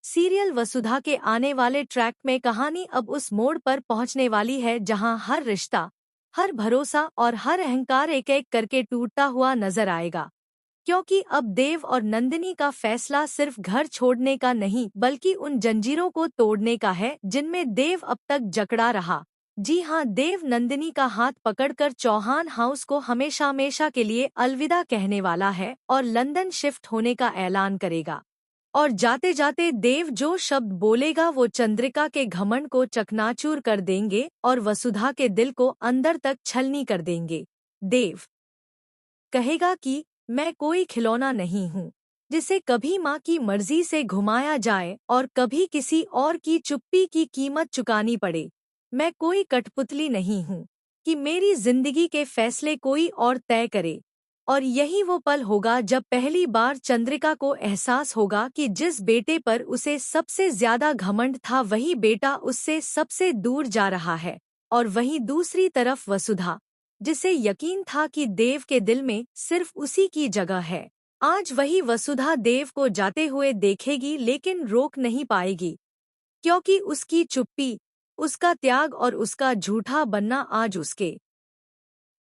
Serial वसुधा के आने वाले ट्रैक में कहानी अब उस मोड़ पर पहुंचने वाली है जहां हर रिश्ता, हर भरोसा और हर अहंकार एक एक करके टूटता हुआ नजर आएगा। क्योंकि अब देव और नंदिनी का फैसला सिर्फ घर छोड़ने का नहीं बल्कि उन जंजीरों को तोड़ने का है जिनमें देव अब तक जकड़ा रहा। जी हाँ, देव नंदिनी का हाथ पकड़कर चौहान हाउस को हमेशा हमेशा के लिए अलविदा कहने वाला है और लंदन शिफ्ट होने का ऐलान करेगा। और जाते जाते देव जो शब्द बोलेगा वो चंद्रिका के घमंड को चकनाचूर कर देंगे और वसुधा के दिल को अंदर तक छलनी कर देंगे। देव कहेगा कि मैं कोई खिलौना नहीं हूँ जिसे कभी माँ की मर्जी से घुमाया जाए और कभी किसी और की चुप्पी की कीमत चुकानी पड़े। मैं कोई कठपुतली नहीं हूँ कि मेरी जिंदगी के फैसले कोई और तय करे। और यही वो पल होगा जब पहली बार चंद्रिका को एहसास होगा कि जिस बेटे पर उसे सबसे ज्यादा घमंड था वही बेटा उससे सबसे दूर जा रहा है। और वहीं दूसरी तरफ वसुधा, जिसे यकीन था कि देव के दिल में सिर्फ उसी की जगह है, आज वही वसुधा देव को जाते हुए देखेगी लेकिन रोक नहीं पाएगी। क्योंकि उसकी चुप्पी, उसका त्याग और उसका झूठा बनना आज उसके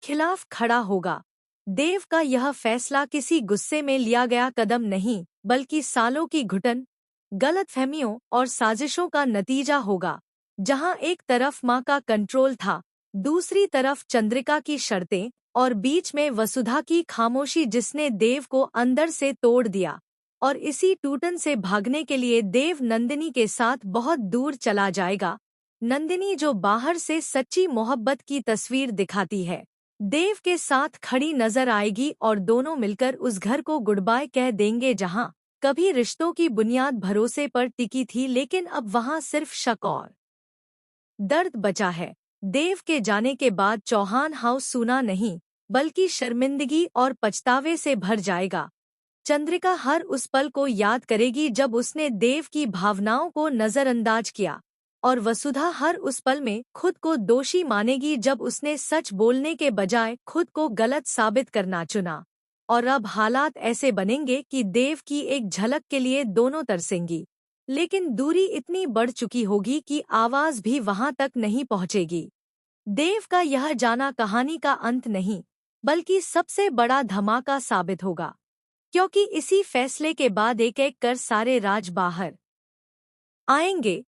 खिलाफ खड़ा होगा। देव का यह फैसला किसी गुस्से में लिया गया कदम नहीं बल्कि सालों की घुटन, गलतफहमियों और साजिशों का नतीजा होगा। जहां एक तरफ माँ का कंट्रोल था, दूसरी तरफ चंद्रिका की शर्तें और बीच में वसुधा की खामोशी जिसने देव को अंदर से तोड़ दिया। और इसी टूटन से भागने के लिए देव नंदिनी के साथ बहुत दूर चला जाएगा। नंदिनी जो बाहर से सच्ची मोहब्बत की तस्वीर दिखाती है, देव के साथ खड़ी नजर आएगी और दोनों मिलकर उस घर को गुड बाय कह देंगे जहां कभी रिश्तों की बुनियाद भरोसे पर टिकी थी लेकिन अब वहां सिर्फ शक और दर्द बचा है। देव के जाने के बाद चौहान हाउस सूना नहीं बल्कि शर्मिंदगी और पछतावे से भर जाएगा। चंद्रिका हर उस पल को याद करेगी जब उसने देव की भावनाओं को नजरअंदाज किया। और वसुधा हर उस पल में खुद को दोषी मानेगी जब उसने सच बोलने के बजाय खुद को गलत साबित करना चुना। और अब हालात ऐसे बनेंगे कि देव की एक झलक के लिए दोनों तरसेंगी, लेकिन दूरी इतनी बढ़ चुकी होगी कि आवाज भी वहां तक नहीं पहुंचेगी। देव का यह जाना कहानी का अंत नहीं बल्कि सबसे बड़ा धमाका साबित होगा। क्योंकि इसी फैसले के बाद एक एक कर सारे राज बाहर आएंगे